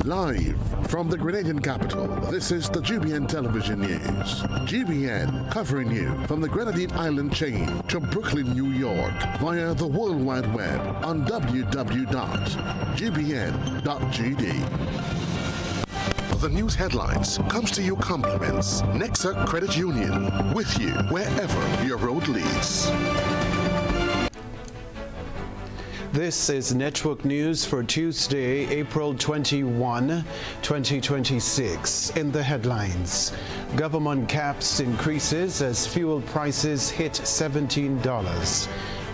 Live from the Grenadian capital, this is the GBN Television News. GBN covering you from the Grenadine Island chain to Brooklyn, New York via the World Wide Web on www.gbn.gd. The news headlines comes to you compliments Nexa Credit Union, with you wherever your road leads. This is Network News for Tuesday, April 21, 2026. In the headlines, government caps increases as fuel prices hit $17.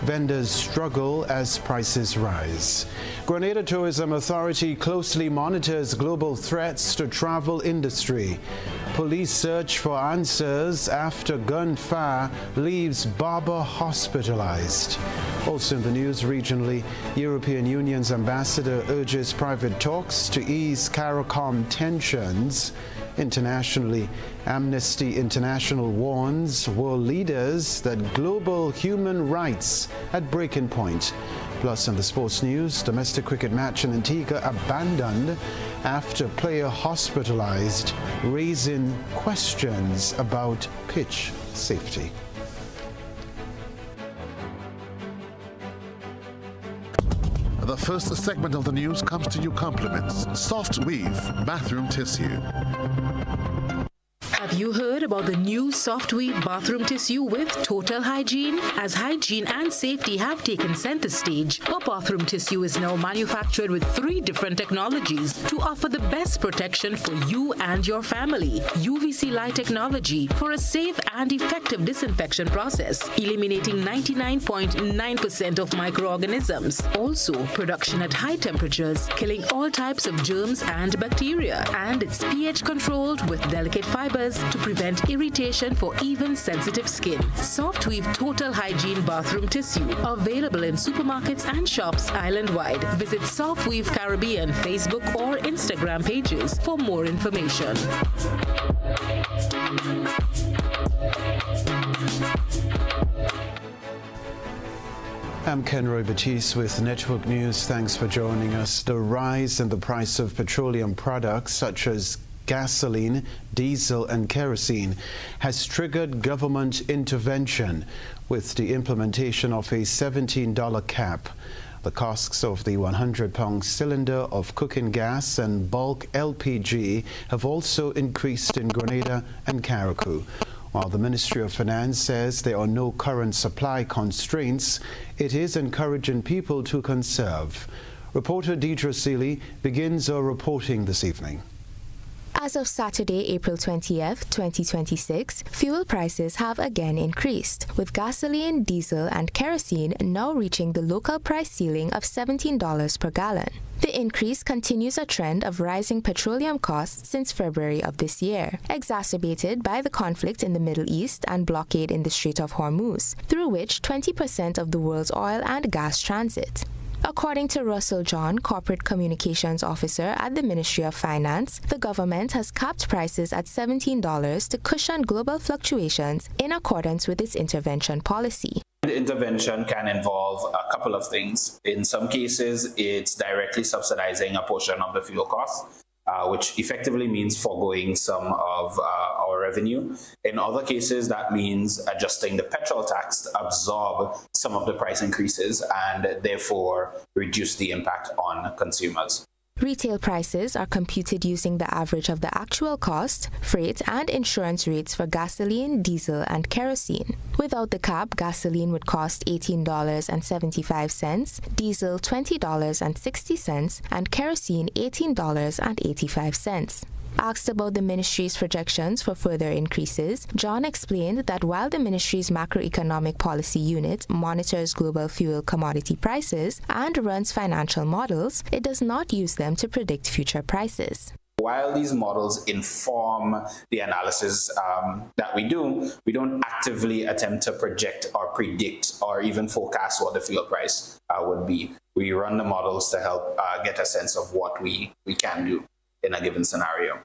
Vendors struggle as prices rise. Grenada Tourism Authority closely monitors global threats to travel industry. Police search for answers after gunfire leaves barber hospitalized. Also in the news regionally, European Union's ambassador urges private talks to ease CARICOM tensions. Internationally, Amnesty International warns world leaders that global human rights at breaking point. Plus, in the sports news, domestic cricket match in Antigua abandoned after player hospitalized, raising questions about pitch safety. The first segment of the news comes to you compliments Soft Weave Bathroom Tissue. Have you heard about the new Soft Weave bathroom tissue with total hygiene? As hygiene and safety have taken center stage, our bathroom tissue is now manufactured with 3 different technologies to offer the best protection for you and your family. UVC light technology for a safe and effective disinfection process, eliminating 99.9% of microorganisms. Also, production at high temperatures, killing all types of germs and bacteria. And it's pH controlled with delicate fibers to prevent irritation for even sensitive skin. Soft Weave Total Hygiene Bathroom Tissue. Available in supermarkets and shops island-wide. Visit Soft Weave Caribbean Facebook or Instagram pages for more information. I'm Kenroy Baptiste with Network News. Thanks for joining us. The rise in the price of petroleum products such as gasoline, diesel and kerosene has triggered government intervention with the implementation of a $17 cap. The costs of the 100-pound cylinder of cooking gas and bulk LPG have also increased in Grenada and Carriacou. While the Ministry of Finance says there are no current supply constraints, it is encouraging people to conserve. Reporter Deidre Seeley begins our reporting this evening. As of Saturday, April 20th, 2026, fuel prices have again increased, with gasoline, diesel and kerosene now reaching the local price ceiling of $17 per gallon. The increase continues a trend of rising petroleum costs since February of this year, exacerbated by the conflict in the Middle East and blockade in the Strait of Hormuz, through which 20% of the world's oil and gas transit. According to Russell John, Corporate Communications Officer at the Ministry of Finance, the government has capped prices at $17 to cushion global fluctuations in accordance with its intervention policy. The intervention can involve a couple of things. In some cases, it's directly subsidizing a portion of the fuel cost, which effectively means foregoing some of our revenue. In other cases, that means adjusting the petrol tax to absorb some of the price increases and therefore reduce the impact on consumers. Retail prices are computed using the average of the actual cost, freight, and insurance rates for gasoline, diesel, and kerosene. Without the cap, gasoline would cost $18.75, diesel $20.60, and kerosene $18.85. Asked about the ministry's projections for further increases, John explained that while the ministry's macroeconomic policy unit monitors global fuel commodity prices and runs financial models, it does not use them to predict future prices. While these models inform the analysis that we don't actively attempt to project or predict or even forecast what the fuel price would be. We run the models to help get a sense of what we can do in a given scenario.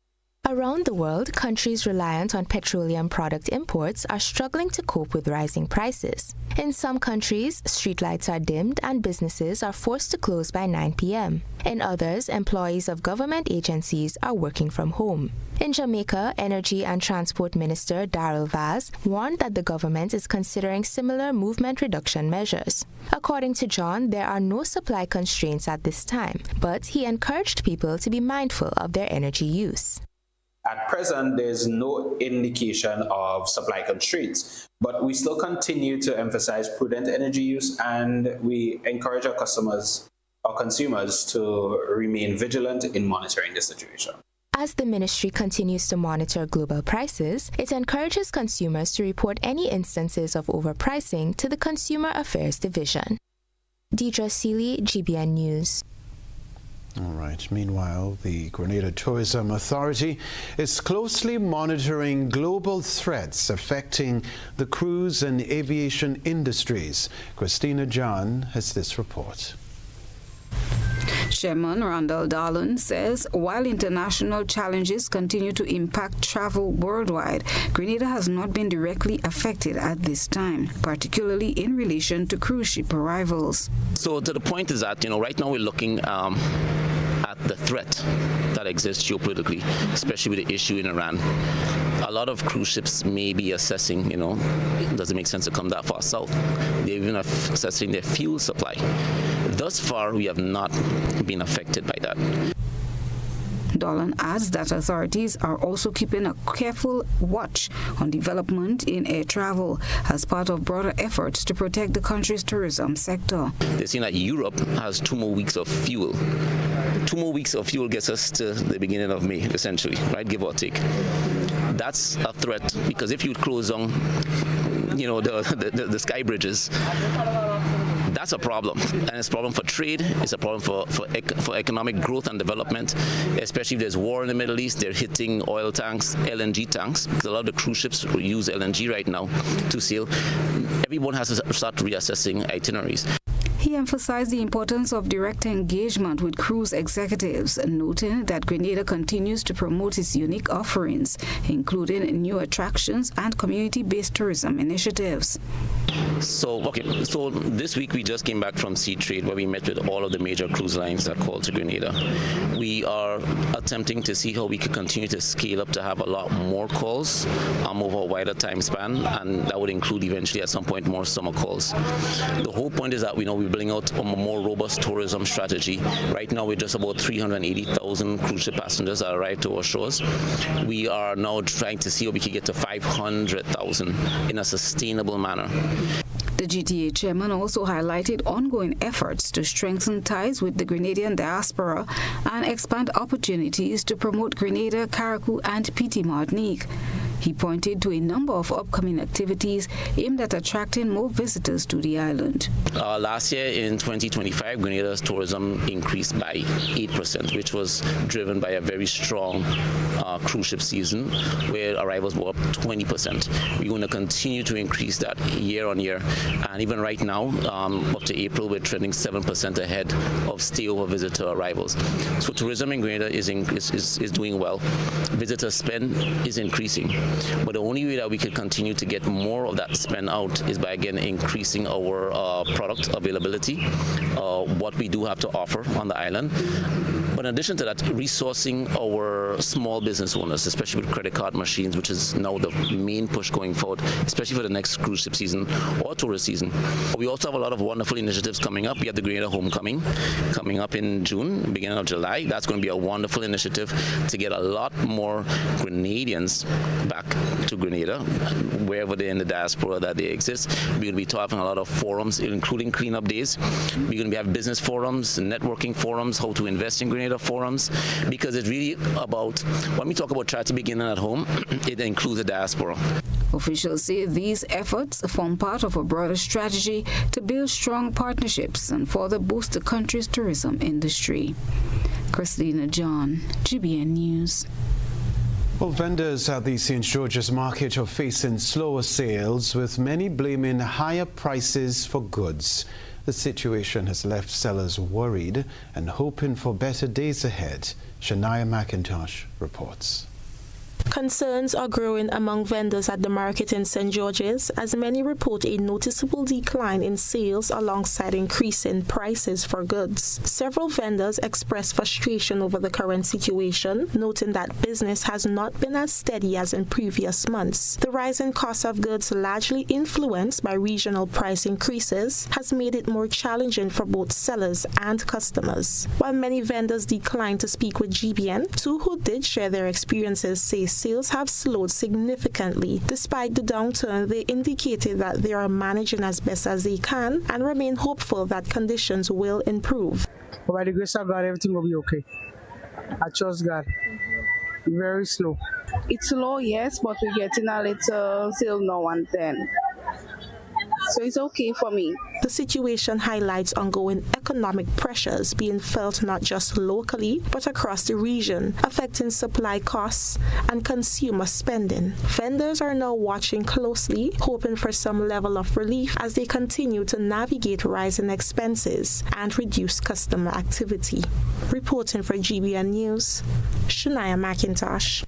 Around the world, countries reliant on petroleum product imports are struggling to cope with rising prices. In some countries, streetlights are dimmed and businesses are forced to close by 9 p.m. In others, employees of government agencies are working from home. In Jamaica, Energy and Transport Minister Darrell Vaz warned that the government is considering similar movement reduction measures. According to John, there are no supply constraints at this time, but he encouraged people to be mindful of their energy use. At present, there's no indication of supply constraints, but we still continue to emphasize prudent energy use, and we encourage our consumers to remain vigilant in monitoring the situation. As the ministry continues to monitor global prices, it encourages consumers to report any instances of overpricing to the Consumer Affairs Division. Deidre Seeley, GBN News. All right. Meanwhile, the Grenada Tourism Authority is closely monitoring global threats affecting the cruise and aviation industries. Christina John has this report. Chairman Randall Darlin says while international challenges continue to impact travel worldwide, Grenada has not been directly affected at this time, particularly in relation to cruise ship arrivals. So to the point is that, right now we're looking at the threat that exists geopolitically, especially with the issue in Iran. A lot of cruise ships may be assessing, does it make sense to come that far south? They're even assessing their fuel supply. Thus far, we have not been affected by that. Dolan adds that authorities are also keeping a careful watch on development in air travel as part of broader efforts to protect the country's tourism sector. They're saying that Europe has 2 more weeks of fuel. 2 more weeks of fuel gets us to the beginning of May, essentially, right? Give or take. That's a threat because if you close on, the sky bridges, that's a problem, and it's a problem for trade. It's a problem for economic growth and development, especially if there's war in the Middle East. They're hitting oil tanks, LNG tanks, because a lot of the cruise ships use LNG right now to sail. Everyone has to start reassessing itineraries. He emphasized the importance of direct engagement with cruise executives, noting that Grenada continues to promote its unique offerings, including new attractions and community-based tourism initiatives. So this week we just came back from Sea Trade, where we met with all of the major cruise lines that call to Grenada. We are attempting to see how we could continue to scale up to have a lot more calls over a wider time span, and that would include eventually at some point more summer calls. The whole point is that we bring out a more robust tourism strategy. Right now we're just about 380,000 cruise ship passengers that arrive to our shores. We are now trying to see how we can get to 500,000 in a sustainable manner. The GTA chairman also highlighted ongoing efforts to strengthen ties with the Grenadian diaspora and expand opportunities to promote Grenada, Carriacou, and PT Martinique. He pointed to a number of upcoming activities aimed at attracting more visitors to the island. Last year in 2025, Grenada's tourism increased by 8%, which was driven by a very strong cruise ship season where arrivals were up 20%. We're going to continue to increase that year on year. And even right now, up to April, we're trending 7% ahead of stay-over visitor arrivals. So tourism in Grenada is doing well. Visitor spend is increasing. But the only way that we could continue to get more of that spend out is by, again, increasing our product availability, what we do have to offer on the island. But in addition to that, resourcing our small business owners, especially with credit card machines, which is now the main push going forward, especially for the next cruise ship season or tourist season. We also have a lot of wonderful initiatives coming up. We have the Grenada Homecoming coming up in June, beginning of July. That's going to be a wonderful initiative to get a lot more Grenadians back to Grenada, wherever they're in the diaspora that they exist. We're going to be talking a lot of forums, including cleanup days. We're going to have business forums, networking forums, how to invest in Grenada forums, because it's really about, when we talk about charity beginning at home, it includes the diaspora. Officials say these efforts form part of a broader strategy to build strong partnerships and further boost the country's tourism industry. Christina John, GBN News. Well, vendors at the St. George's Market are facing slower sales, with many blaming higher prices for goods. The situation has left sellers worried and hoping for better days ahead. Shania McIntosh reports. Concerns are growing among vendors at the market in St. George's as many report a noticeable decline in sales alongside increase in prices for goods. Several vendors express frustration over the current situation, noting that business has not been as steady as in previous months. The rise in cost of goods, largely influenced by regional price increases, has made it more challenging for both sellers and customers. While many vendors declined to speak with GBN, two who did share their experiences say sales have slowed significantly. Despite the downturn, they indicated that they are managing as best as they can and remain hopeful that conditions will improve. By the grace of God, everything will be okay. I trust God. Very slow. It's slow, yes, but we're getting a little sale now and then. So it's okay for me. The situation highlights ongoing economic pressures being felt not just locally, but across the region, affecting supply costs and consumer spending. Vendors are now watching closely, hoping for some level of relief as they continue to navigate rising expenses and reduce customer activity. Reporting for GBN News, Shania McIntosh.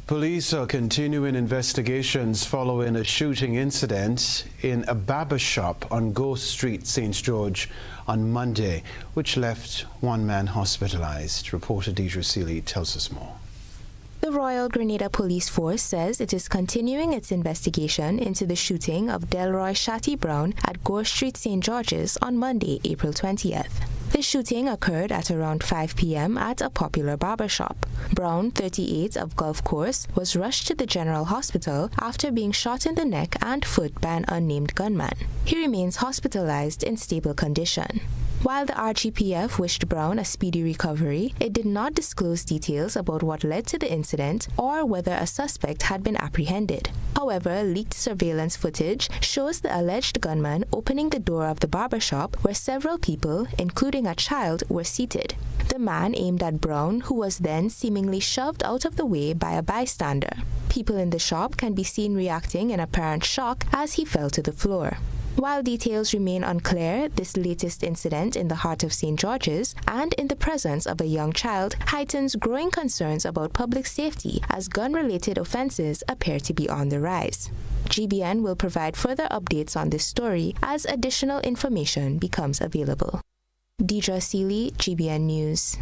Police are continuing investigations following a shooting incident in a barber shop on Go Street, St. George on Monday, which left one man hospitalized. Reporter Deidre Seeley tells us more. The Royal Grenada Police Force says it is continuing its investigation into the shooting of Delroy Shatty Brown at Gore Street, St. George's on Monday, April 20th. The shooting occurred at around 5 p.m. at a popular barbershop. Brown, 38, of Gulf Course, was rushed to the General Hospital after being shot in the neck and foot by an unnamed gunman. He remains hospitalized in stable condition. While the RGPF wished Brown a speedy recovery, it did not disclose details about what led to the incident or whether a suspect had been apprehended. However, leaked surveillance footage shows the alleged gunman opening the door of the barbershop where several people, including a child, were seated. The man aimed at Brown, who was then seemingly shoved out of the way by a bystander. People in the shop can be seen reacting in apparent shock as he fell to the floor. While details remain unclear, this latest incident in the heart of St. George's and in the presence of a young child heightens growing concerns about public safety as gun-related offenses appear to be on the rise. GBN will provide further updates on this story as additional information becomes available. Deidre Seeley, GBN News.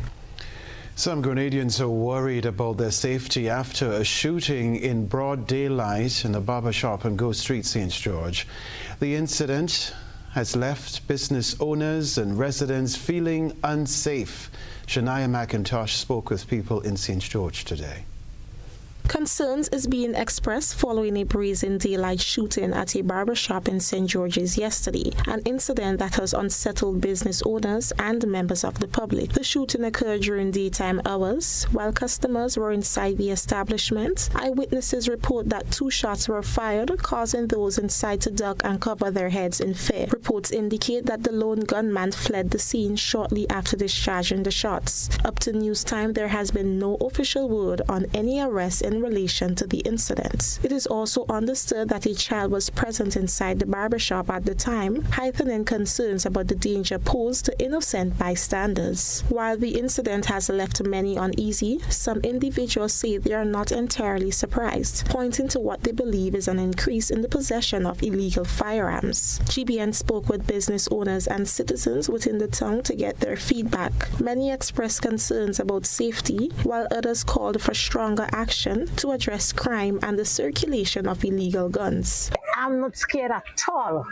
Some Grenadians are worried about their safety after a shooting in broad daylight in a barber shop on Go Street, St. George. The incident has left business owners and residents feeling unsafe. Shania McIntosh spoke with people in St. George today. Concerns is being expressed following a brazen daylight shooting at a barbershop in St. George's yesterday, an incident that has unsettled business owners and members of the public. The shooting occurred during daytime hours. While customers were inside the establishment, eyewitnesses report that 2 shots were fired, causing those inside to duck and cover their heads in fear. Reports indicate that the lone gunman fled the scene shortly after discharging the shots. Up to news time, there has been no official word on any arrest in relation to the incident. It is also understood that a child was present inside the barbershop at the time, heightening concerns about the danger posed to innocent bystanders. While the incident has left many uneasy, some individuals say they are not entirely surprised, pointing to what they believe is an increase in the possession of illegal firearms. GBN spoke with business owners and citizens within the town to get their feedback. Many expressed concerns about safety, while others called for stronger action to address crime and the circulation of illegal guns. I'm not scared at all.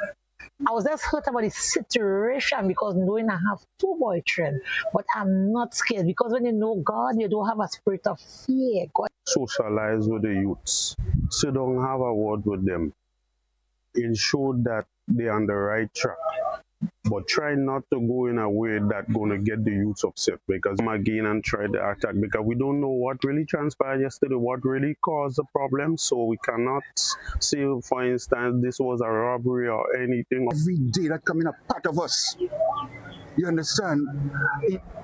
I was just hurt about the situation because knowing I have 2 boy children, but I'm not scared because when you know God, you don't have a spirit of fear. God. Socialize with the youths. Sit down, have a word with them. Ensure that they're on the right track. But try not to go in a way that's going to get the youths upset because come again and try the attack because we don't know what really transpired yesterday, what really caused the problem. So we cannot say, for instance, this was a robbery or anything. Every day that coming a part of us. You understand?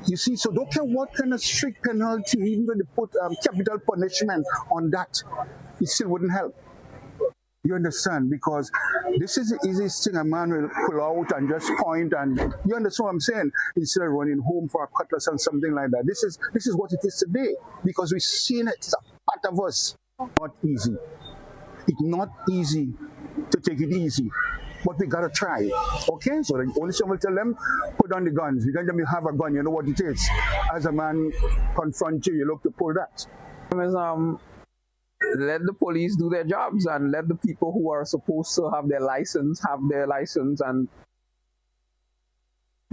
You see, so don't care what kind of strict penalty, even when they put capital punishment on that, it still wouldn't help. You understand? Because this is the easiest thing a man will pull out and just point and, you understand what I'm saying? Instead of running home for a cutlass and something like that. This is what it is today because we've seen it. part of us. Not easy. It's not easy to take it easy, but we gotta try. Okay, so the only thing we'll tell them, put on the guns. Because when you have a gun, you know what it is. As a man confront you, you look to pull that. Let the police do their jobs and let the people who are supposed to have their license and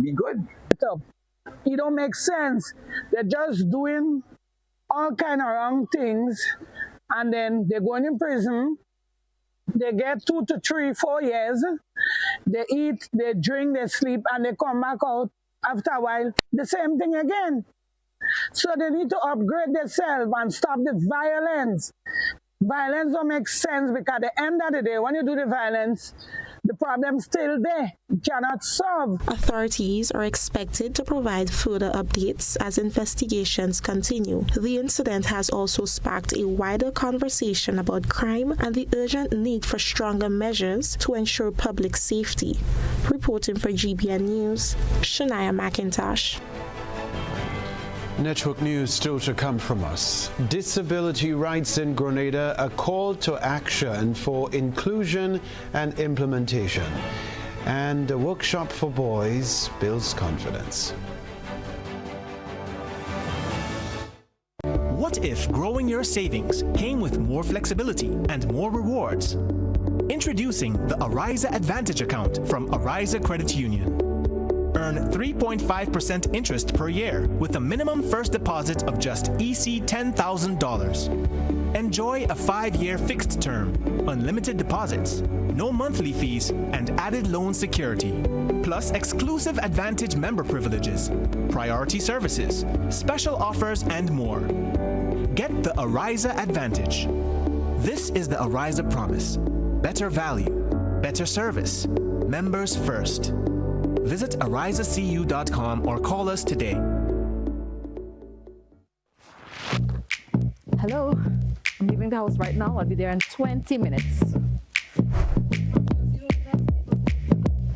be good. It don't make sense. They're just doing all kind of wrong things, and then they're going in prison. They get 2 to 3, 4 years. They eat, they drink, they sleep, and they come back out after a while. The same thing again. So they need to upgrade themselves and stop the violence. Violence don't make sense because at the end of the day, when you do the violence, the problem's still there. You cannot solve. Authorities are expected to provide further updates as investigations continue. The incident has also sparked a wider conversation about crime and the urgent need for stronger measures to ensure public safety. Reporting for GBN News, Shania McIntosh. Network news still to come from us. Disability rights in Grenada, a call to action for inclusion and implementation. And a workshop for boys builds confidence. What if growing your savings came with more flexibility and more rewards? Introducing the Ariza Advantage account from Ariza Credit Union. Earn 3.5% interest per year with a minimum first deposit of just EC $10,000. Enjoy a 5-year fixed term, unlimited deposits, no monthly fees, and added loan security. Plus exclusive Advantage member privileges, priority services, special offers, and more. Get the Ariza Advantage. This is the Ariza Promise. Better value, better service, members first. Visit arizacu.com or call us today. Hello, I'm leaving the house right now. I'll be there in 20 minutes.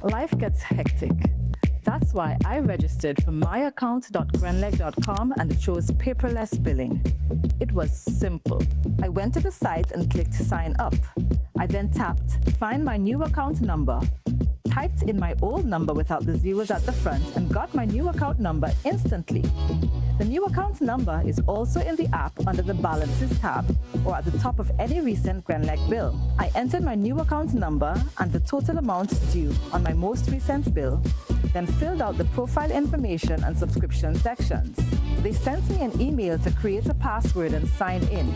Life gets hectic. That's why I registered for myaccount.grenleg.com and chose paperless billing. It was simple. I went to the site and clicked sign up. I then tapped find my new account number, typed in my old number without the zeros at the front, and got my new account number instantly. The new account number is also in the app under the Balances tab or at the top of any recent Grenleg bill. I entered my new account number and the total amount due on my most recent bill, then filled out the profile information and subscription sections. They sent me an email to create a password and sign in.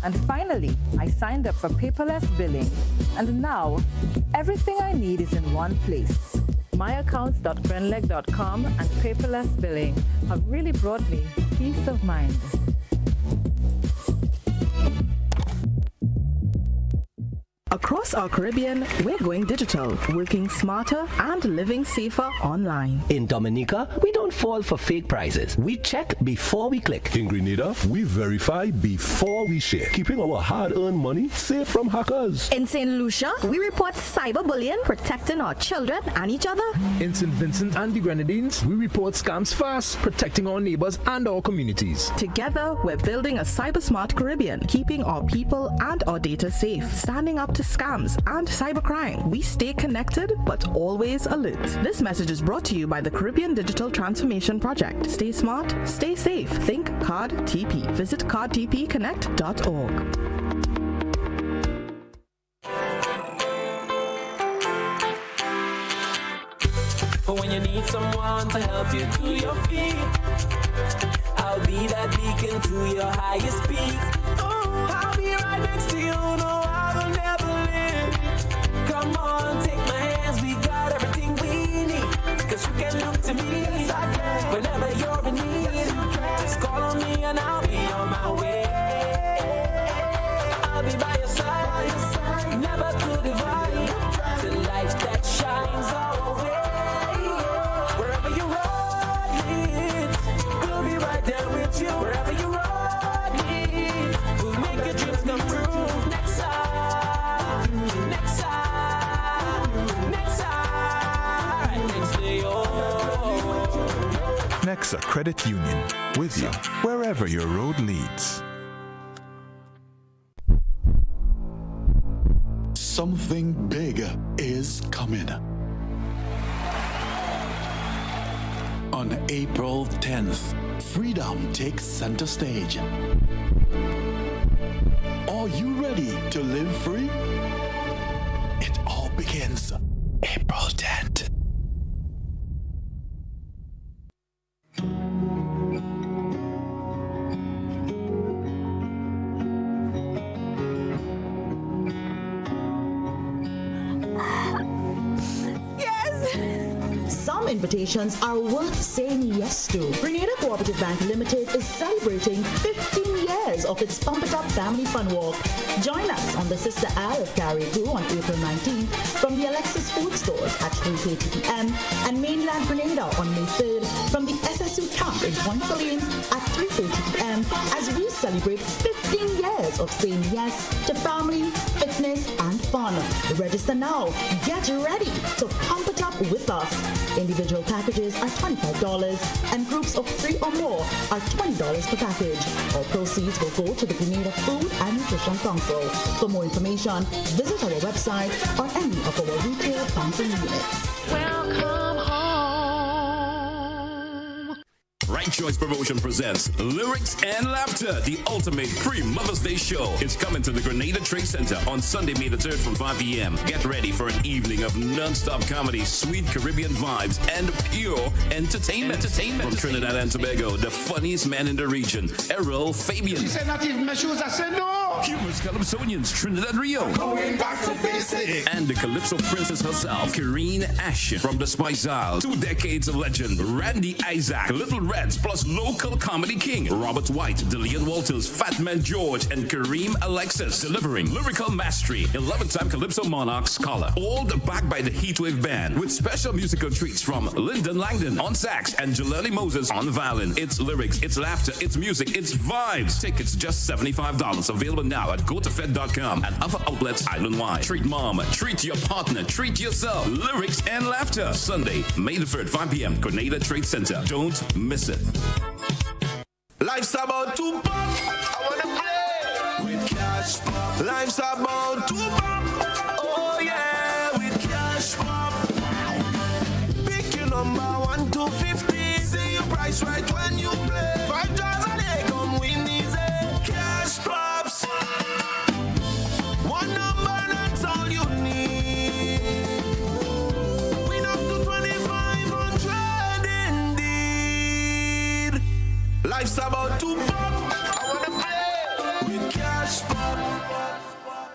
And finally, I signed up for paperless billing, and now everything I need is in one place. Myaccounts.grenleg.com and paperless billing have really brought me peace of mind. Across our Caribbean, we're going digital, working smarter and living safer online. In Dominica, we don't fall for fake prices. We check before we click. In Grenada, we verify before we share, keeping our hard-earned money safe from hackers. In St. Lucia, we report cyberbullying, protecting our children and each other. In St. Vincent and the Grenadines, we report scams fast, protecting our neighbors and our communities. Together, we're building a cyber-smart Caribbean, keeping our people and our data safe, standing up to scams and cybercrime. We stay connected, but always alert. This message is brought to you by the Caribbean Digital Transformation Project. Stay smart, stay safe. Think Card TP. Visit cardtpconnect.org. But when you need someone to help you to your feet, I'll be that beacon to your highest peak. Oh, I'll be right next to you, no, I will never leave. Come on, take my hands, we got everything we need. Cause you can look to me, whenever you're in need. Just call on me and I'll be on my way. I'll be by your side, never to divide. The light that shines our way. Wherever you ride, we'll be right there with you. Wherever you ride, we'll make your dreams come true. Next time, next time, next time, right next to you. Nexa Credit Union, with you wherever your road leads. something big is coming. On April 10th, freedom takes center stage. Are you ready to live free? It all begins April 10th. Some invitations are worth saying yes to. Grenada Cooperative Bank Limited is celebrating 15 years of its Pump It Up Family Fun Walk. Join us on the Sister Al of Carriacou on April 19th from the Alexis Food Stores at 3:30 p.m. and Mainland Grenada on May 3rd from the SSU Camp in Point Salines at 3:30 p.m. as we celebrate 15 years of saying yes to family, fitness, and fun. Register now. Get ready to pump it up with us. Individual packages are $25 and groups of 3 or more are $20 per package. All proceeds will go to the Grenada Food and Nutrition Council. For more information, visit our website or any of our retail banking units. Welcome home. Right Choice Promotion presents Lyrics and Laughter, the ultimate pre-Mother's Day show. It's coming to the Grenada Trade Center on Sunday, May the 3rd from 5 p.m. Get ready for an evening of non-stop comedy, sweet Caribbean vibes, and pure entertainment. From Trinidad and Tobago, the funniest man in the region, Errol Fabian. She said not even my shoes, I said no. Humorous Calypsonians, Trinidad Rio. Going back to basics. And the Calypso princess herself, Kareen Ashton from the Spice Isles. 2 decades of legend, Randy Isaac, Little Reds, plus local comedy king, Robert White, Dillian Walters, Fat Man George, and Kareem Alexis. Delivering lyrical mastery, 11-time Calypso Monarch scholar. All backed by the Heatwave Band, with special musical treats from Lyndon Langdon on sax and Jaleli Moses on violin. It's lyrics, it's laughter, it's music, it's vibes. Tickets just $75. Available now at gotofed.com and other outlets island-wide. Treat mom, treat your partner, treat yourself. Lyrics and laughter. Sunday, May the 3rd, 5 p.m. Grenada Trade Center. Don't miss it. Life's about to pop. I wanna play with cash pop. Life's about to pop. Oh yeah, with cash pop. Pick your number 1 to 50. See your price right when you play. $5 a day, come win easy. Cash pops. One number, that's all you need. Win up to 2,500 indeed. Life's about to pop. I wanna play with cash pop.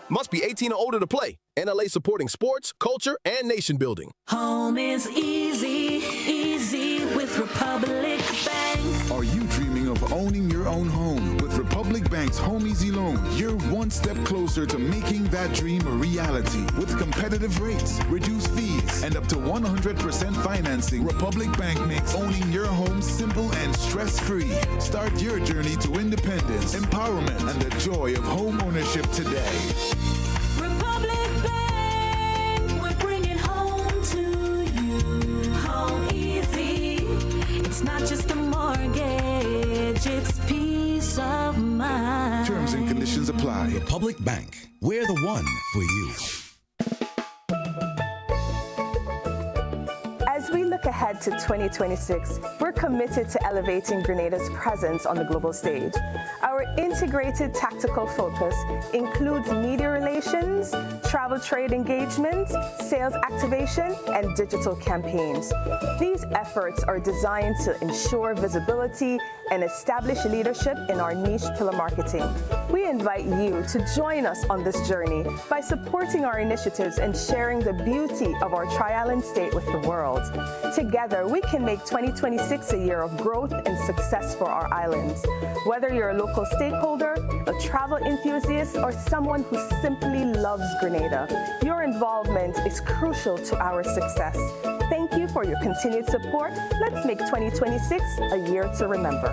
Must be 18 or older to play. NLA supporting sports, culture, and nation building. Home is easy, easy with Republic Bank. Are you dreaming of owning your own home? With Republic Bank's Home Easy Loan, you're one step closer to making that dream a reality. With competitive rates, reduced fees, and up to 100% financing, Republic Bank makes owning your home simple and stress-free. Start your journey to independence, empowerment, and the joy of home ownership today. Republic Bank, we're bringing home to you. Home easy. It's not just a mortgage, it's peace of mind. Terms and conditions apply. Republic Bank, we're the one for you. As we look ahead to 2026, we're committed to elevating Grenada's presence on the global stage. Our integrated tactical focus includes media relations, travel trade engagement, sales activation, and digital campaigns. These efforts are designed to ensure visibility and establish leadership in our niche pillar marketing. We invite you to join us on this journey by supporting our initiatives and sharing the beauty of our Tri-Island state with the world. Together, we can make 2026 a year of growth and success for our islands. Whether you're a local stakeholder, a travel enthusiast, or someone who simply loves Grenada, your involvement is crucial to our success. Thank you for your continued support. Let's make 2026 a year to remember.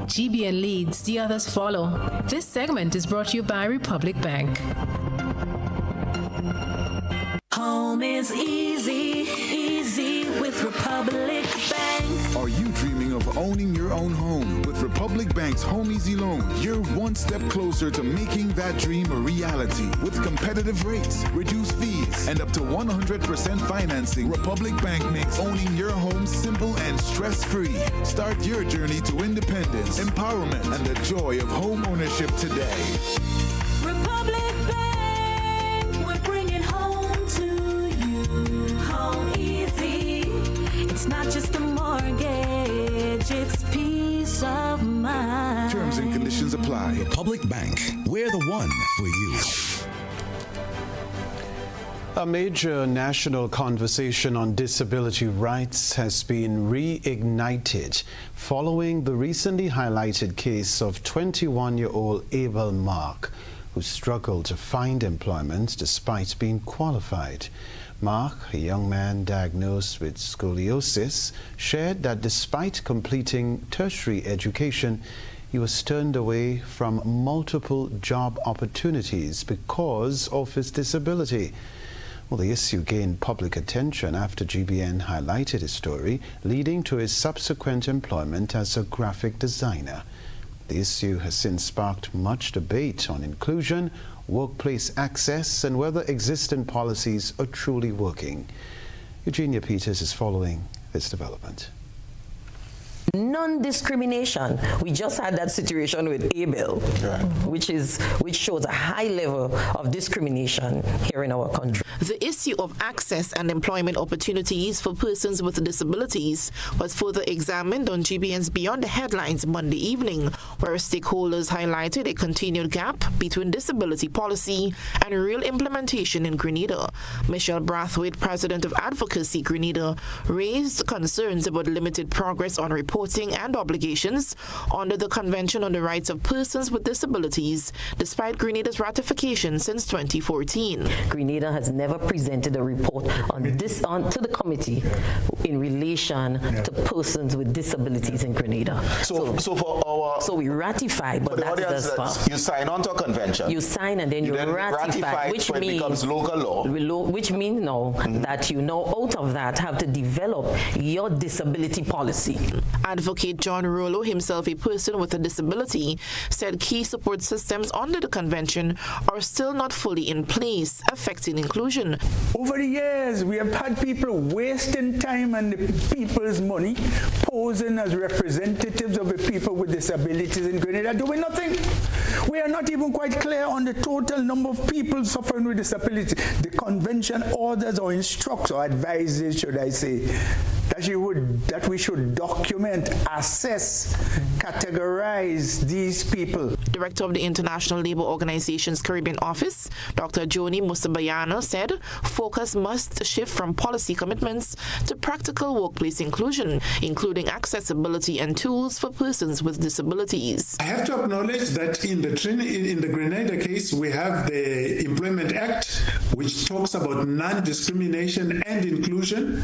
GBN leads, the others follow. This segment is brought to you by Republic Bank. Home home is easy, easy with Republic Bank. Are you dreaming of owning your own home? With Republic Bank's Home Easy Loan, you're one step closer to making that dream a reality. With competitive rates, reduced fees, and up to 100% financing, Republic Bank makes owning your home simple and stress-free. Start your journey to independence, empowerment, and the joy of home ownership today. Republic Bank, we're bringing home to you. Home easy. It's not just a mortgage, it's peace of mind. Terms and conditions apply. Republic Bank, we're the one for you. A major national conversation on disability rights has been reignited following the recently highlighted case of 21-year-old Abel Mark, who struggled to find employment despite being qualified. Mark, a young man diagnosed with scoliosis, shared that despite completing tertiary education, he was turned away from multiple job opportunities because of his disability. Well, the issue gained public attention after GBN highlighted his story, leading to his subsequent employment as a graphic designer. The issue has since sparked much debate on inclusion, workplace access, and whether existing policies are truly working. Eugenia Peters is following this development. Non-discrimination. We just had that situation with Abel, which shows a high level of discrimination here in our country. The issue of access and employment opportunities for persons with disabilities was further examined on GBN's Beyond the Headlines Monday evening, where stakeholders highlighted a continued gap between disability policy and real implementation in Grenada. Michelle Brathwaite, president of Advocacy Grenada, raised concerns about limited progress on reporting and obligations under the Convention on the Rights of Persons with Disabilities, despite Grenada's ratification since 2014. Grenada has never presented a report on this to the committee in relation to persons with disabilities in Grenada. So we ratified, but that is as far. You sign on to a convention. You sign and then you ratify, which means it becomes local law. Which means now that you know out of that have to develop your disability policy. Advocate John Rollo, himself a person with a disability, said key support systems under the convention are still not fully in place, affecting inclusion. Over the years, we have had people wasting time and the people's money, posing as representatives of the people with disabilities in Grenada, doing nothing. We are not even quite clear on the total number of people suffering with disability. The convention orders or instructs or advises, should I say, that we should document, assess, categorize these people. Director of the International Labour Organization's Caribbean Office, Dr. Joni Musabayana, said focus must shift from policy commitments to practical workplace inclusion, including accessibility and tools for persons with disabilities. I have to acknowledge that in the Grenada case, we have the Employment Act, which talks about non-discrimination and inclusion,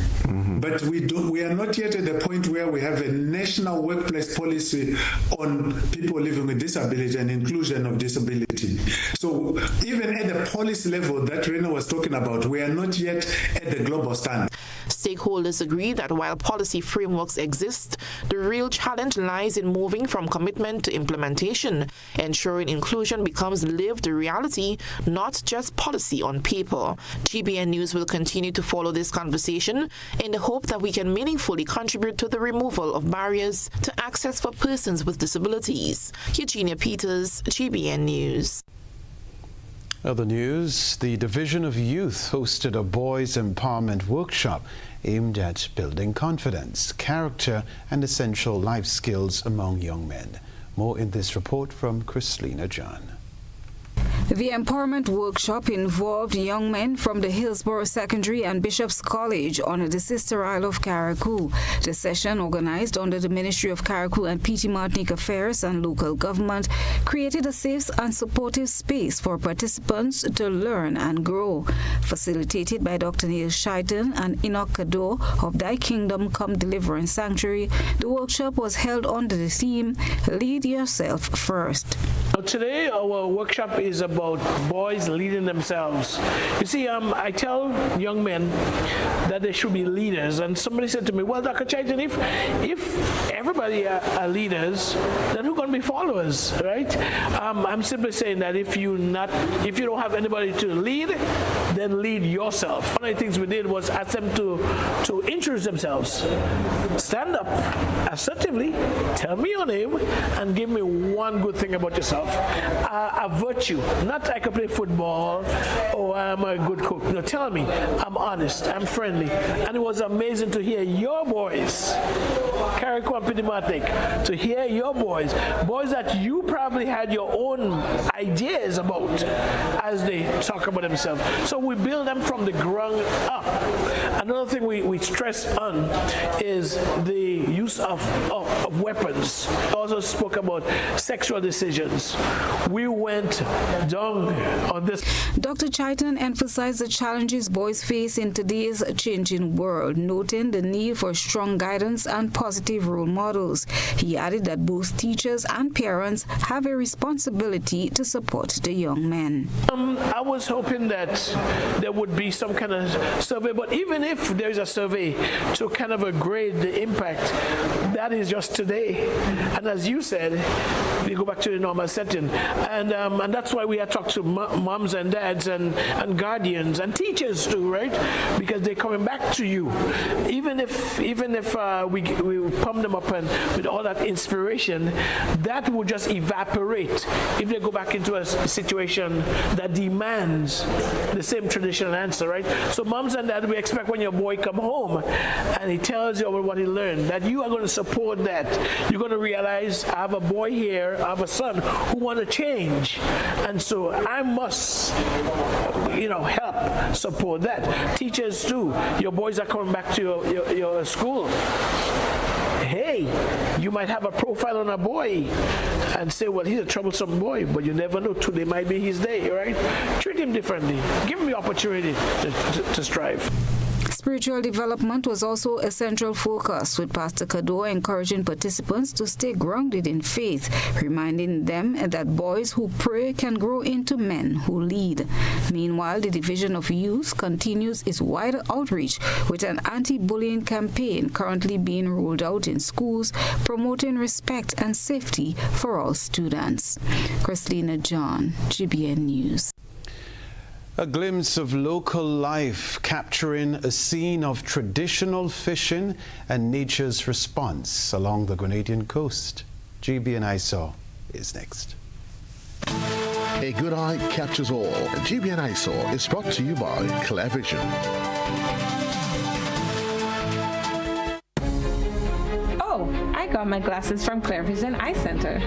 but we are not yet at the point where we have a national workplace policy on people living with disability and inclusion of disability. So even at the policy level that Rena was talking about, we are not yet at the global standard. Stakeholders agree that while policy frameworks exist, the real challenge lies in moving from commitment to implementation, ensuring inclusion becomes lived reality, not just policy on paper. GBN News will continue to follow this conversation in the hope that we can meaningfully contribute to the removal of barriers to access for persons with disabilities. Eugenia Peters, GBN News. Other news, the Division of Youth hosted a boys' empowerment workshop aimed at building confidence, character, and essential life skills among young men. More in this report from Chrislina John. The empowerment workshop involved young men from the Hillsborough Secondary and Bishop's College on the sister isle of Carriacou. The session, organized under the Ministry of Carriacou and PT Martinique Affairs and local government, created a safe and supportive space for participants to learn and grow. Facilitated by Dr. Neil Shaitan and Enoch Kado of Thy Kingdom Come Deliverance Sanctuary, the workshop was held under the theme, Lead Yourself First. Today, our workshop is about about boys leading themselves. You see, I tell young men that they should be leaders, and somebody said to me, well, Dr. Chaitan, if everybody are leaders, then who's going to be followers, right? I'm simply saying that if you don't have anybody to lead, then lead yourself. One of the things we did was ask them to introduce themselves. Stand up assertively, tell me your name, and give me one good thing about yourself. A virtue, not I can play football or I'm a good cook. No, tell me, I'm honest, I'm friendly. And it was amazing to hear your boys, Carriacou and Pidimatic, to hear your boys that you probably had your own ideas about as they talk about themselves. So we build them from the ground up. Another thing we stress on is the use of weapons. We also spoke about sexual decisions. We went down on this. Dr. Chaitan emphasized the challenges boys face in today's changing world, noting the need for strong guidance and positive role models. He added that both teachers and parents have a responsibility to support the young men. I was hoping that there would be some kind of survey, but even if there's a survey to kind of grade the impact, that is just today. And as you said, we go back to the normal setting. And that's why we had talked to moms and dads and guardians and teachers too, right? Because they're coming back to you. Even if we pump them up and with all that inspiration, that will just evaporate if they go back into a situation that demands the same traditional answer, right? So moms and dads, we expect when your boy come home and he tells you about what he learned, that you are going to support that. You're going to realize, I have a boy here, I have a son who want to change, and so I must, help support that. Teachers too, your boys are coming back to your school. Hey, you might have a profile on a boy and say, well, he's a troublesome boy, but you never know. Today might be his day, right? Treat him differently. Give him the opportunity to strive. Spiritual development was also a central focus, with Pastor Kador encouraging participants to stay grounded in faith, reminding them that boys who pray can grow into men who lead. Meanwhile, the Division of Youth continues its wider outreach with an anti-bullying campaign currently being rolled out in schools, promoting respect and safety for all students. Christina John, GBN News. A glimpse of local life capturing a scene of traditional fishing and nature's response along the Grenadian coast. GBN ISO is next. A good eye captures all. GBN ISO is brought to you by Clear Vision. Oh, I got my glasses from Clear Vision Eye Center.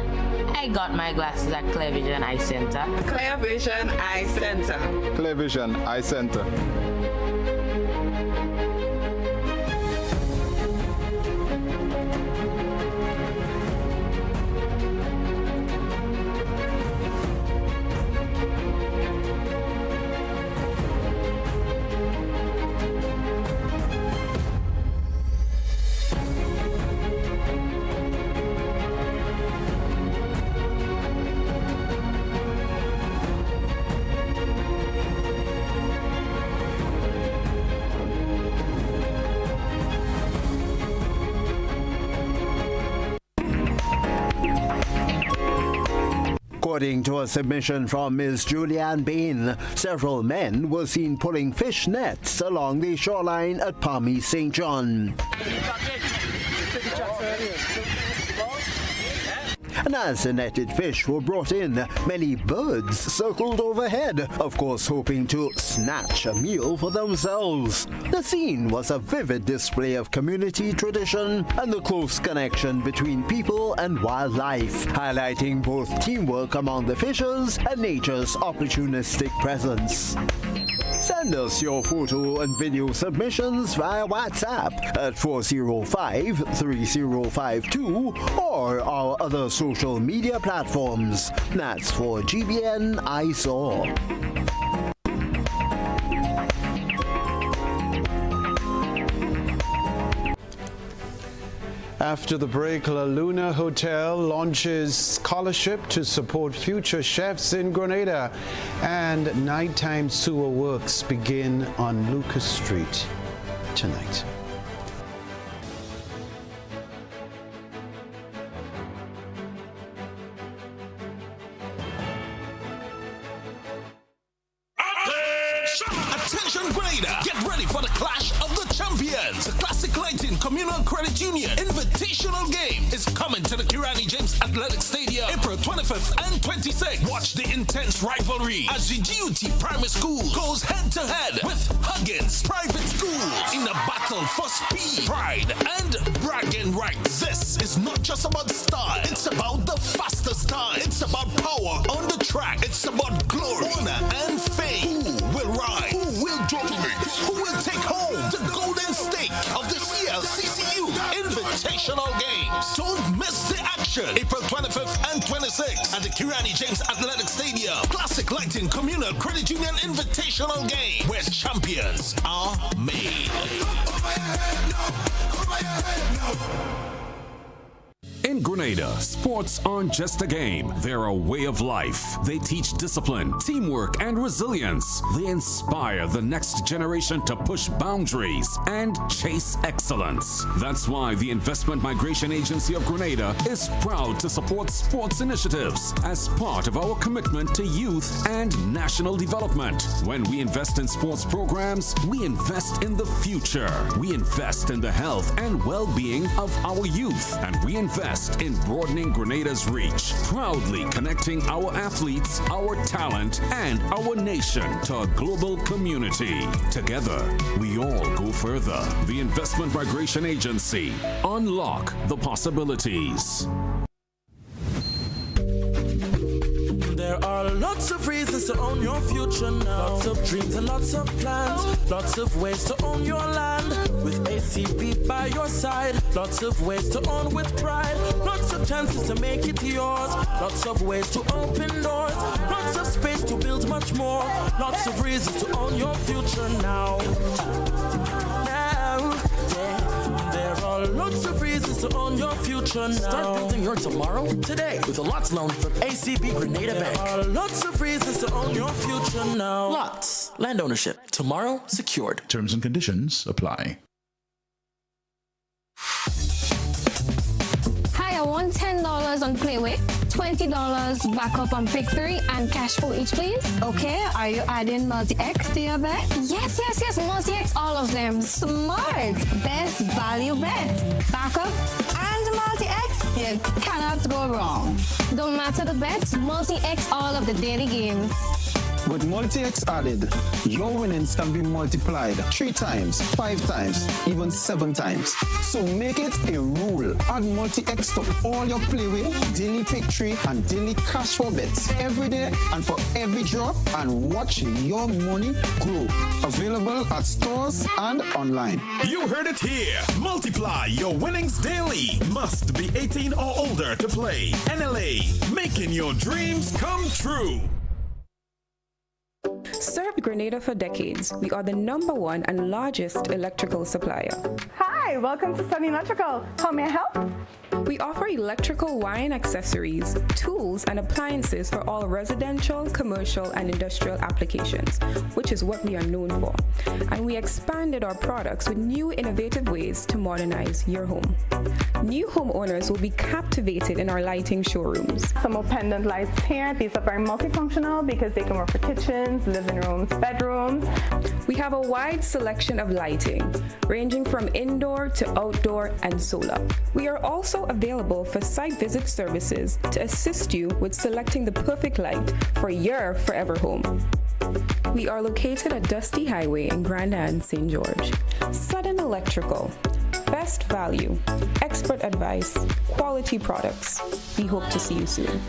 I got my glasses at Clear Vision Eye Center. Clear Vision Eye Center. Clear Vision Eye Center. According to a submission from Ms. Julianne Bain, several men were seen pulling fish nets along the shoreline at Palmy St. John. And as the netted fish were brought in, many birds circled overhead, of course hoping to snatch a meal for themselves. The scene was a vivid display of community tradition and the close connection between people and wildlife, highlighting both teamwork among the fishers and nature's opportunistic presence. Send us your photo and video submissions via WhatsApp at 405-3052 or our other social media platforms. That's for GBN ISO. After the break, La Luna Hotel launches scholarship to support future chefs in Grenada, and nighttime sewer works begin on Lucas Street tonight. Attention Grenada, get ready for the clash of the champions. The Classic Lighting Communal Credit Union Invitational Game is coming to the Kenroy James Athletic Stadium April 25th and 26th. Watch the intense rivalry as the GUT Primary School goes head to head with Huggins Private School in a battle for speed, pride, and bragging rights. This is not just about style, it's about the fastest time. It's about power on the track. It's about glory, honor, and fame. Who will ride? Who will dominate? Who will take home the golden stake of the CLCCU Invitational Games? Don't miss the action. April 25th and 26th at the Kenroy James Athletic Stadium. Classic Lighting Communal Credit Union Invitational Game, where champions are made. In Grenada, sports aren't just a game. They're a way of life. They teach discipline, teamwork, and resilience. They inspire the next generation to push boundaries and chase excellence. That's why the Investment Migration Agency of Grenada is proud to support sports initiatives as part of our commitment to youth and national development. When we invest in sports programs, we invest in the future. We invest in the health and well-being of our youth, and we invest in broadening Grenada's reach, proudly connecting our athletes, our talent, and our nation to a global community. Together, we all go further. The Investment Migration Agency. Unlock the possibilities. There are lots of reasons to own your future now. Lots of dreams and lots of plans. Lots of ways to own your land. With ACB by your side. Lots of ways to own with pride. Lots of chances to make it yours. Lots of ways to open doors. Lots of space to build much more. Lots of reasons to own your future now. There are lots of reasons to own your future now. Start building your tomorrow today with a LOTS loan from ACB Grenada Bank. There are lots of reasons to own your future now. LOTS. Land ownership. Tomorrow secured. Terms and conditions apply. Hi, I want $10 on Playway, $20 backup on Pick 3, and cash for each, please. Okay, are you adding multi-X to your bet? Yes, multi-X, all of them. Smart. Best value bet. Backup and multi-X. You cannot go wrong. Don't matter the bets, multi-X all of the daily games. With multi-X added, your winnings can be multiplied 3 times, 5 times, even 7 times. So make it a rule. Add multi-X to all your Playway, daily Pick 3, and daily cash for bets every day and for every drop, and watch your money grow. Available at stores and online. You heard it here. Multiply your winnings daily. Must be 18 or older to play. NLA, making your dreams come true. Served Grenada for decades, we are the #1 and largest electrical supplier. Hi, welcome to Sunny Electrical. How may I help? We offer electrical wire and accessories, tools, and appliances for all residential, commercial, and industrial applications, which is what we are known for. And we expanded our products with new innovative ways to modernize your home. New homeowners will be captivated in our lighting showrooms. Some more pendant lights here. These are very multifunctional because they can work for kitchens, living rooms, bedrooms. We have a wide selection of lighting, ranging from indoor to outdoor and solar. We are also available for site visit services to assist you with selecting the perfect light for your forever home. We are located at Dusty Highway in Grand Anse, St. George. Sudden Electrical. Best value, expert advice, quality products. We hope to see you soon.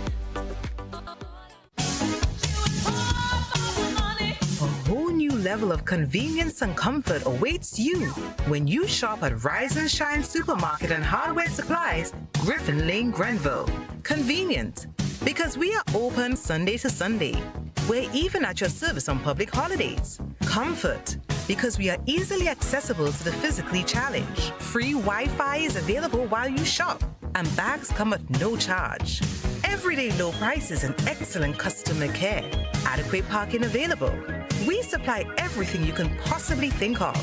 Level of convenience and comfort awaits you when you shop at Rise and Shine Supermarket and Hardware Supplies, Griffin Lane, Grenville. Convenient, because we are open Sunday to Sunday. We're even at your service on public holidays. Comfort, because we are easily accessible to the physically challenged. Free Wi-Fi is available while you shop, and bags come at no charge. Everyday low prices and excellent customer care. Adequate parking available. We supply everything you can possibly think of.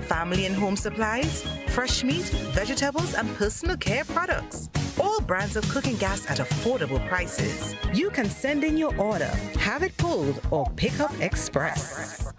Family and home supplies, fresh meat, vegetables, and personal care products. All brands of cooking gas at affordable prices. You can send in your order, have it pulled, or pick up express.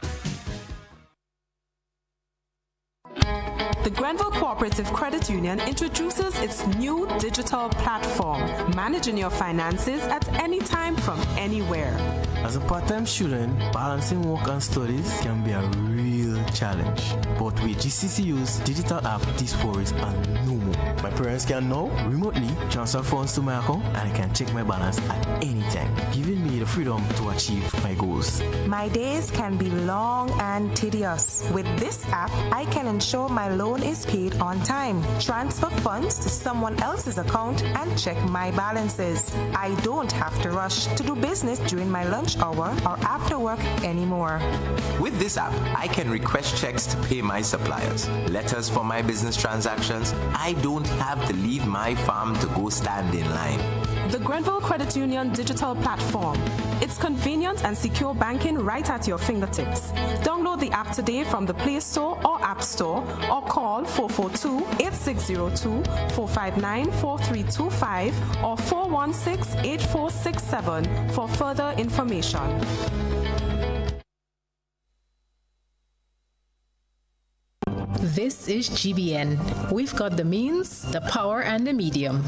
The Grenville Cooperative Credit Union introduces its new digital platform, managing your finances at any time from anywhere. As a part-time student, balancing work and studies can be a real challenge. But with GCCU's digital app, these worries are no more. My parents can now remotely transfer funds to my account and I can check my balance at any time, giving me the freedom to achieve my goals. My days can be long and tedious. With this app, I can ensure my loan is paid on time, transfer funds to someone else's account, and check my balances. I don't have to rush to do business during my lunch hour or after work anymore. With this app, I can request checks to pay my suppliers, letters for my business transactions. I don't have to leave my farm to go stand in line. The Grenville Credit Union digital platform. It's convenient and secure banking right at your fingertips. Download the app today from the Play Store or App Store or call 442-8602, 459-4325 or 416-8467 for further information. This is GBN. We've got the means, the power, and the medium.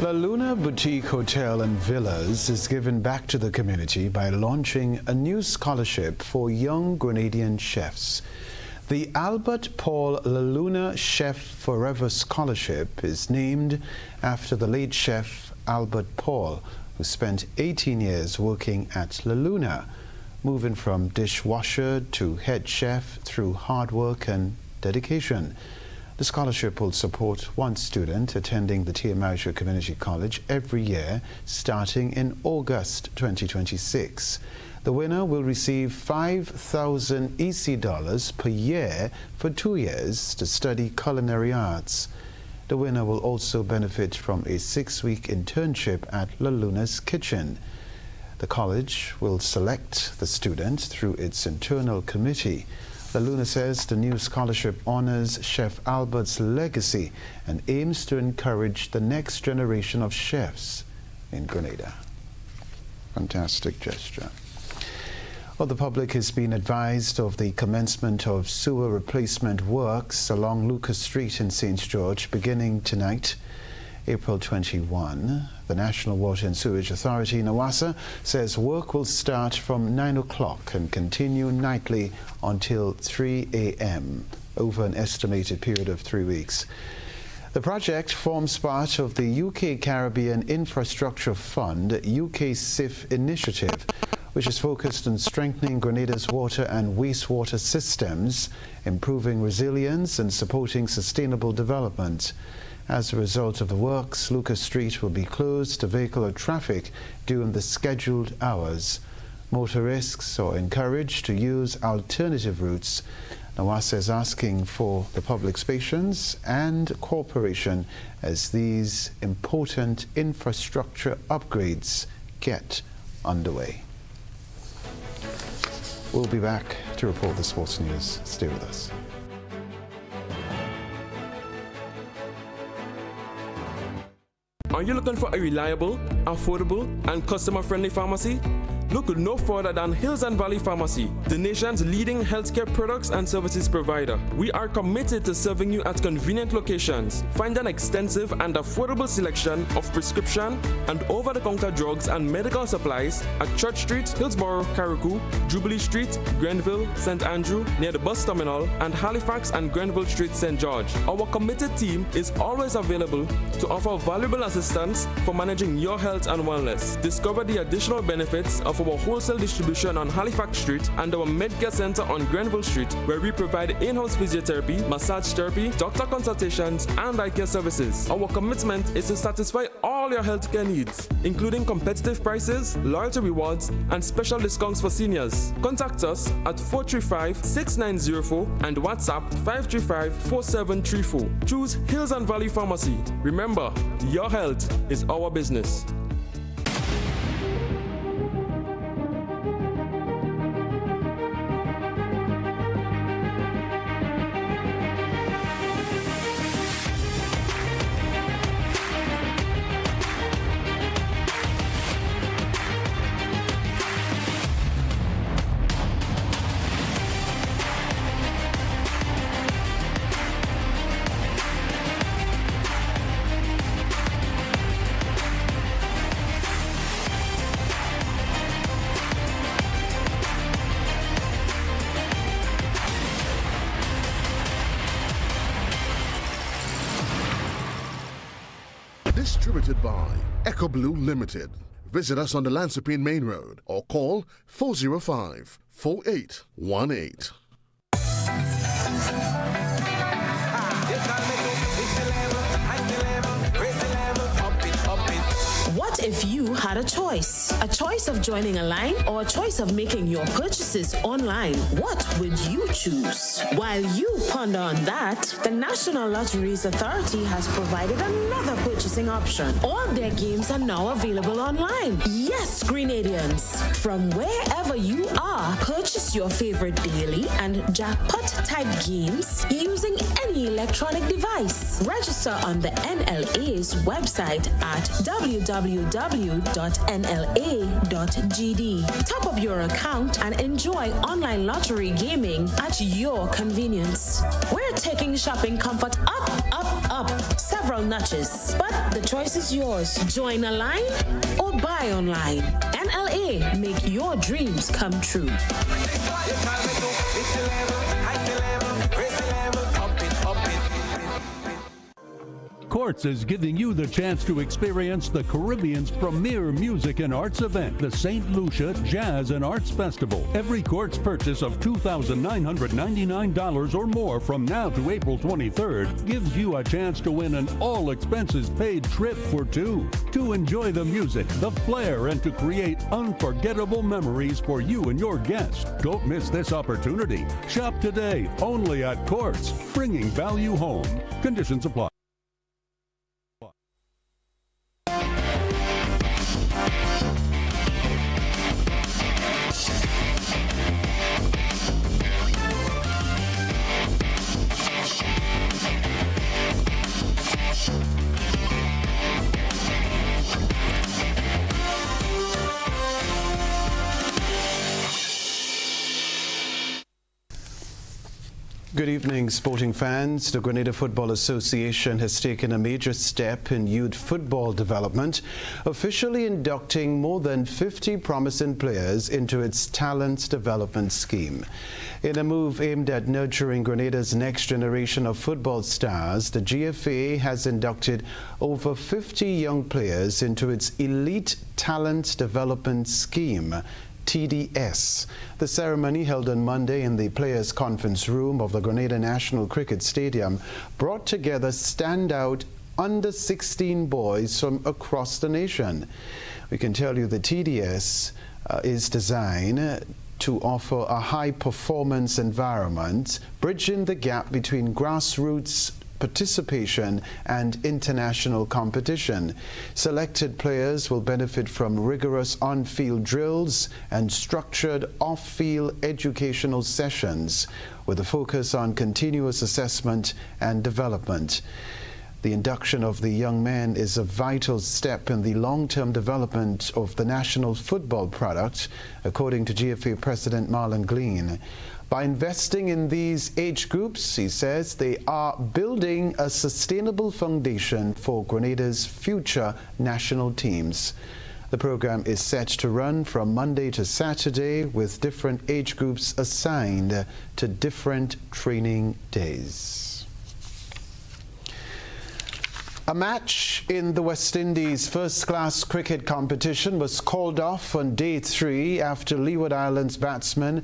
La Luna Boutique Hotel and Villas is given back to the community by launching a new scholarship for young Grenadian chefs. The Albert Paul La Luna Chef Forever Scholarship is named after the late chef Albert Paul, who spent 18 years working at La Luna, moving from dishwasher to head chef through hard work and dedication. The scholarship will support one student attending the Tia Marisha Community College every year starting in August 2026. The winner will receive 5,000 EC dollars per year for 2 years to study culinary arts. The winner will also benefit from a 6-week internship at La Luna's Kitchen. The college will select the student through its internal committee. La Luna says the new scholarship honors Chef Albert's legacy and aims to encourage the next generation of chefs in Grenada. Fantastic gesture. Well, the public has been advised of the commencement of sewer replacement works along Lucas Street in St. George beginning tonight, April 21. The National Water and Sewage Authority, NWASA, says work will start from 9 o'clock and continue nightly until 3 a.m. over an estimated period of 3 weeks. The project forms part of the UK Caribbean Infrastructure Fund UK SIF initiative, which is focused on strengthening Grenada's water and wastewater systems, improving resilience and supporting sustainable development. As a result of the works, Lucas Street will be closed to vehicular traffic during the scheduled hours. Motorists are encouraged to use alternative routes. NWASA is asking for the public's patience and cooperation as these important infrastructure upgrades get underway. We'll be back to report the sports news. Stay with us. Are you looking for a reliable, affordable, and customer-friendly pharmacy? Look no further than Hills and Valley Pharmacy, the nation's leading healthcare products and services provider. We are committed to serving you at convenient locations. Find an extensive and affordable selection of prescription and over-the-counter drugs and medical supplies at Church Street, Hillsborough, Carriacou, Jubilee Street, Grenville, St. Andrew, near the bus terminal, and Halifax and Grenville Street, St. George. Our committed team is always available to offer valuable assistance for managing your health and wellness. Discover the additional benefits of of our wholesale distribution on Halifax Street and our Medcare Center on Grenville Street, where we provide in-house physiotherapy, massage therapy, doctor consultations, and eye care services. Our commitment is to satisfy all your healthcare needs, including competitive prices, loyalty rewards, and special discounts for seniors. Contact us at 435-6904 and WhatsApp 535-4734. Choose Hills and Valley Pharmacy. Remember, your health is our business. Distributed by Echo Blue Limited. Visit us on the Lansopine Main Road or call 405-4818. What if you had a choice? A choice of joining a line or a choice of making your purchases online? What would you choose? While you ponder on that, the National Lotteries Authority has provided another purchasing option. All their games are now available online. Yes, Grenadians, from wherever you are, purchase your favorite daily and jackpot type games using any electronic device. Register on the NLA's website at www.nla.gd. Top up your account and enjoy online lottery gaming at your convenience. We're taking shopping comfort up, up, up several notches, but the choice is yours. Join a line or buy online. NLA, make your dreams come true. Courts is giving you the chance to experience the Caribbean's premier music and arts event, the St. Lucia Jazz and Arts Festival. Every Courts purchase of $2,999 or more from now to April 23rd gives you a chance to win an all-expenses-paid trip for two. To enjoy the music, the flair, and to create unforgettable memories for you and your guests. Don't miss this opportunity. Shop today only at Courts, bringing value home. Conditions apply. Good evening, sporting fans. The Grenada Football Association has taken a major step in youth football development, officially inducting more than 50 promising players into its talent development scheme. In a move aimed at nurturing Grenada's next generation of football stars, the GFA has inducted over 50 young players into its Elite Talent Development Scheme, TDS. The ceremony, held on Monday in the Players' Conference Room of the Grenada National Cricket Stadium, brought together standout under-16 boys from across the nation. We can tell you the TDS is designed to offer a high-performance environment, bridging the gap between grassroots participation and international competition. Selected players will benefit from rigorous on-field drills and structured off-field educational sessions with a focus on continuous assessment and development. The induction of the young men is a vital step in the long-term development of the national football product, according to GFA President Marlon Glean. By investing in these age groups, he says, they are building a sustainable foundation for Grenada's future national teams. The program is set to run from Monday to Saturday, with different age groups assigned to different training days. A match in the West Indies first-class cricket competition was called off on day 3 after Leeward Islands batsman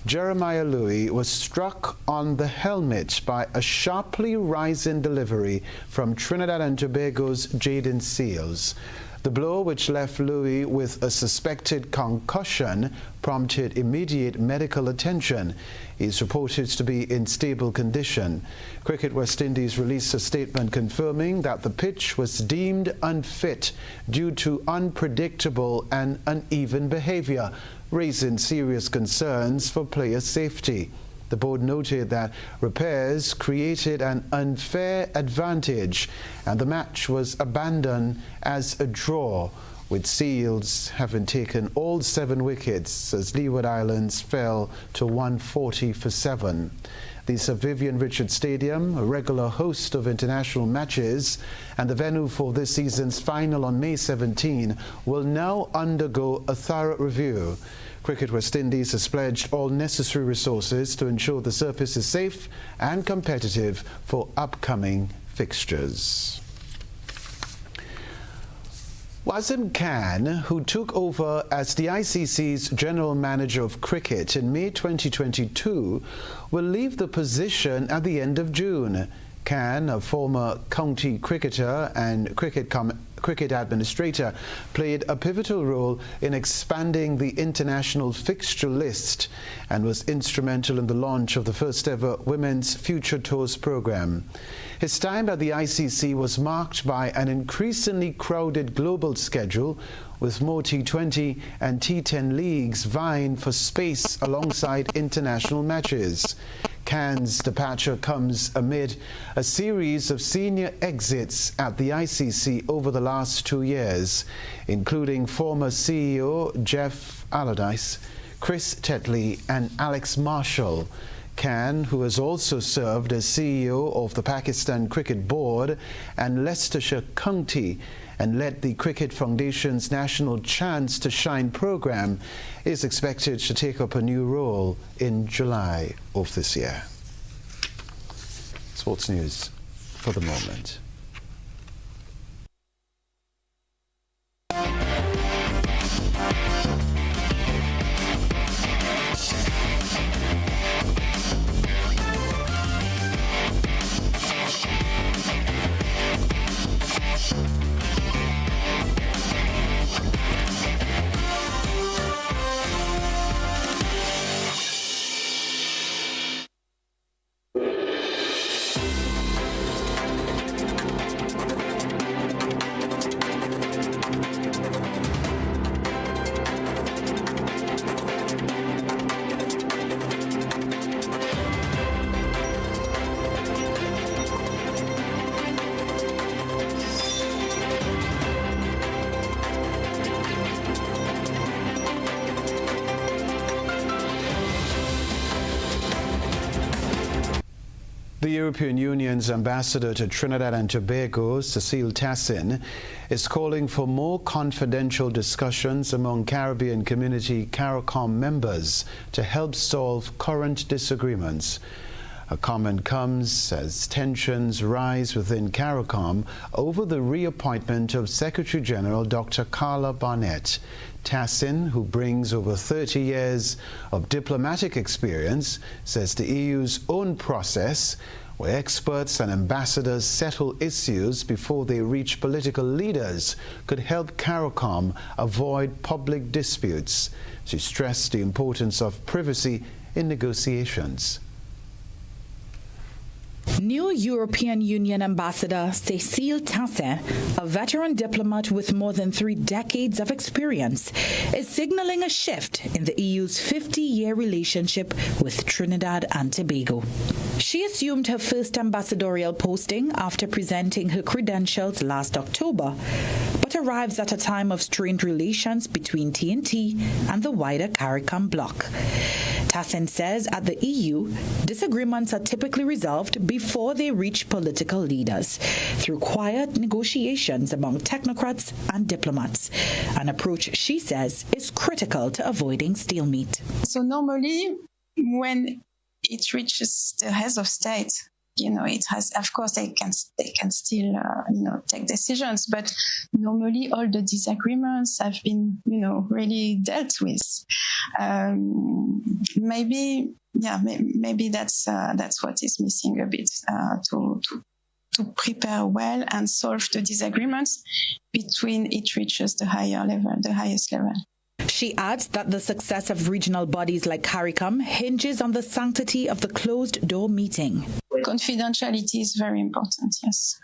Jeremiah Louis was struck on the helmet by a sharply rising delivery from Trinidad and Tobago's Jaden Seals. The blow, which left Louis with a suspected concussion, prompted immediate medical attention. He is reported to be in stable condition. Cricket West Indies released a statement confirming that the pitch was deemed unfit due to unpredictable and uneven behavior, raising serious concerns for player safety. The board noted that repairs created an unfair advantage and the match was abandoned as a draw, with Seals having taken all 7 wickets as Leeward Islands fell to 140 for 7. The Sir Vivian Richards Stadium, a regular host of international matches and the venue for this season's final on May 17, will now undergo a thorough review. Cricket West Indies has pledged all necessary resources to ensure the surface is safe and competitive for upcoming fixtures. Wazim Khan, who took over as the ICC's General Manager of Cricket in May 2022, will leave the position at the end of June. Khan, a former county cricketer and cricket administrator, played a pivotal role in expanding the international fixture list and was instrumental in the launch of the first ever Women's Future Tours program. His time at the ICC was marked by an increasingly crowded global schedule, with more T20 and T10 leagues vying for space alongside international matches. Khan's departure comes amid a series of senior exits at the ICC over the last 2 years, including former CEO Jeff Allardyce, Chris Tetley and Alex Marshall. Khan, who has also served as CEO of the Pakistan Cricket Board and Leicestershire County and led the Cricket Foundation's National Chance to Shine program, is expected to take up a new role in July of this year. Sports news for the moment. The European Union's ambassador to Trinidad and Tobago, Cecile Tassin, is calling for more confidential discussions among Caribbean Community CARICOM members to help solve current disagreements. A comment comes as tensions rise within CARICOM over the reappointment of Secretary General Dr. Carla Barnett. Tassin, who brings over 30 years of diplomatic experience, says the EU's own process, where experts and ambassadors settle issues before they reach political leaders, could help CARICOM avoid public disputes. She stressed the importance of privacy in negotiations. New European Union Ambassador Cecile Tassin, a veteran diplomat with more than 3 decades of experience, is signaling a shift in the EU's 50-year relationship with Trinidad and Tobago. She assumed her first ambassadorial posting after presenting her credentials last October, but arrives at a time of strained relations between TNT and the wider CARICOM bloc. Tassin says at the EU, disagreements are typically resolved before they reach political leaders through quiet negotiations among technocrats and diplomats, an approach she says is critical to avoiding stalemate. So normally, when it reaches the heads of state, it has, of course, they can still, take decisions, but normally all the disagreements have been, really dealt with. Maybe that's what is missing a bit, to prepare well and solve the disagreements between it reaches the highest level. She adds that the success of regional bodies like CARICOM hinges on the sanctity of the closed-door meeting. Confidentiality is very important, yes.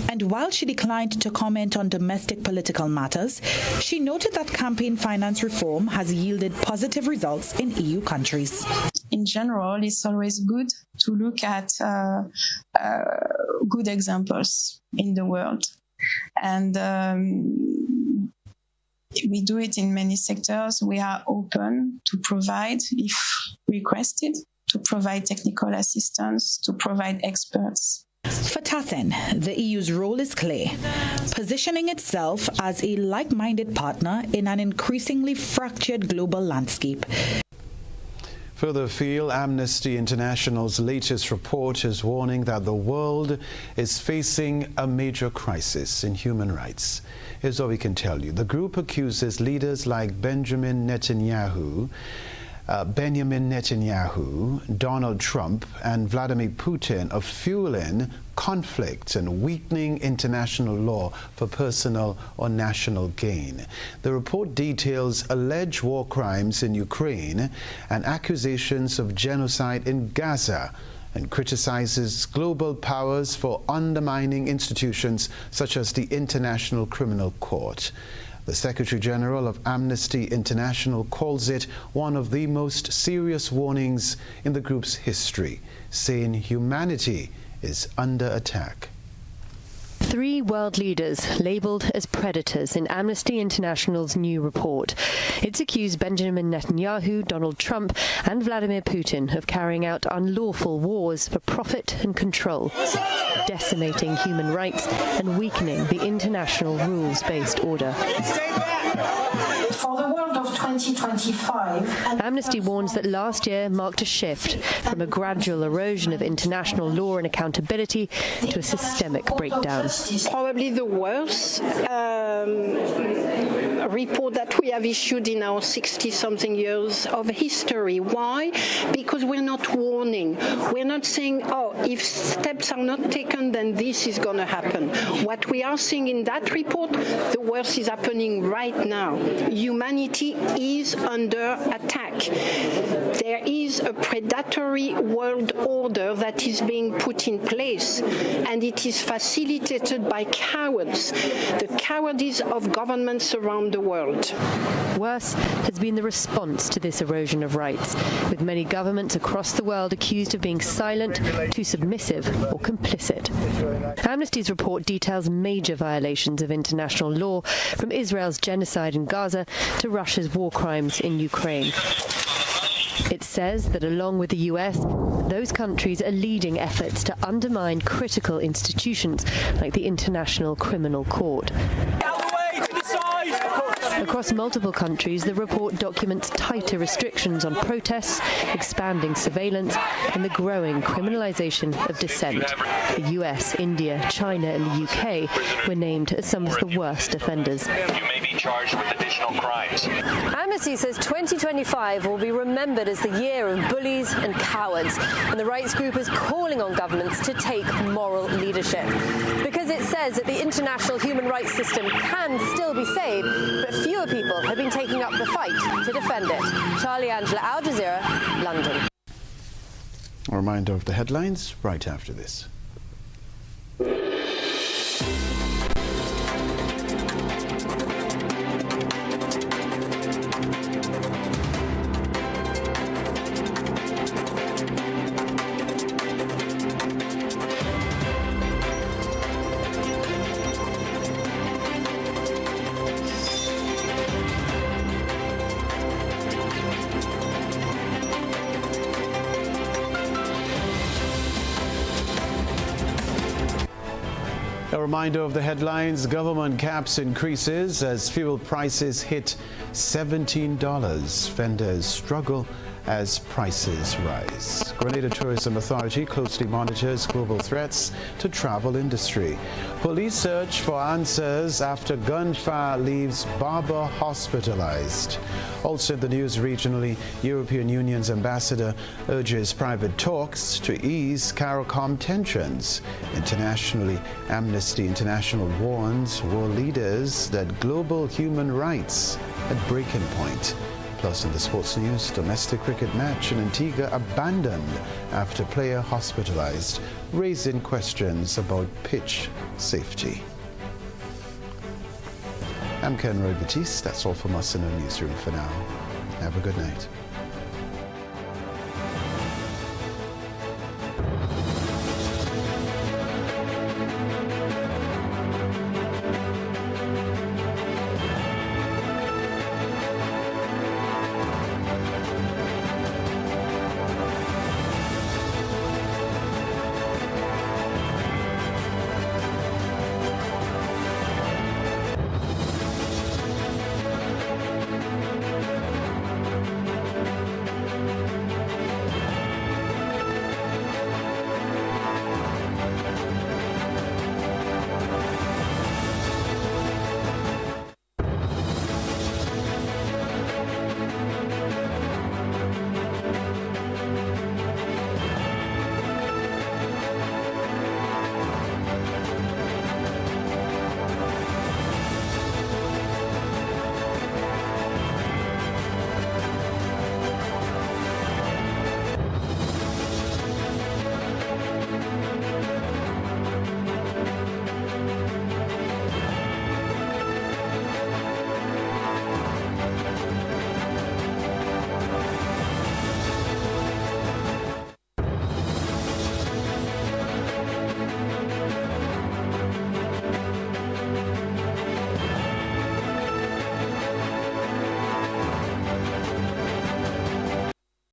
And while she declined to comment on domestic political matters, she noted that campaign finance reform has yielded positive results in EU countries. In general, it's always good to look at good examples in the world. And we do it in many sectors. We are open to provide, if requested, to provide technical assistance, to provide experts. For Tassen, the EU's role is clear, positioning itself as a like-minded partner in an increasingly fractured global landscape. Further afield, Amnesty International's latest report is warning that the world is facing a major crisis in human rights. Here's what we can tell you. The group accuses leaders like Benjamin Netanyahu, Donald Trump, and Vladimir Putin of fueling conflict and weakening international law for personal or national gain. The report details alleged war crimes in Ukraine and accusations of genocide in Gaza, and criticizes global powers for undermining institutions such as the International Criminal Court. The Secretary General of Amnesty International calls it one of the most serious warnings in the group's history, saying humanity is under attack. 3 world leaders labelled as predators in Amnesty International's new report. It's accused Benjamin Netanyahu, Donald Trump and Vladimir Putin of carrying out unlawful wars for profit and control, decimating human rights and weakening the international rules-based order. For the world of 2025, Amnesty warns that last year marked a shift from a gradual erosion of international law and accountability to a systemic breakdown. Probably the worst report that we have issued in our 60-something years of history. Why? Because we're not warning. We're not saying, if steps are not taken, then this is going to happen. What we are seeing in that report, the worst is happening right now. Humanity is under attack. There is a predatory world order that is being put in place, and it is facilitated by cowards, the cowardice of governments around the world. Worse has been the response to this erosion of rights, with many governments across the world accused of being silent, too submissive or complicit. Amnesty's report details major violations of international law, from Israel's genocide in Gaza to Russia's war crimes in Ukraine. It says that along with the US, those countries are leading efforts to undermine critical institutions like the International Criminal Court. Across multiple countries, the report documents tighter restrictions on protests, expanding surveillance, and the growing criminalization of dissent. The US, India, China, and the UK were named as some of the worst offenders. You may be charged with additional crimes. Amnesty says 2025 will be remembered as the year of bullies and cowards, and the rights group is calling on governments to take moral leadership. Because it says that the international human rights system can still be saved, but fewer people have been taking up the fight to defend it. Charlie Angela, Al Jazeera, London. A reminder of the headlines right after this. A reminder of the headlines. Government caps increases as fuel prices hit $17. Vendors struggle as prices rise. Grenada Tourism Authority closely monitors global threats to travel industry. Police search for answers after gunfire leaves barber hospitalized. Also in the news regionally, European Union's ambassador urges private talks to ease CARICOM tensions. Internationally, Amnesty International warns world leaders that global human rights at breaking point. Plus in the sports news, domestic cricket match in Antigua abandoned after player hospitalized, raising questions about pitch safety. I'm Kenroy Baptiste. That's all from us in our newsroom for now. Have a good night.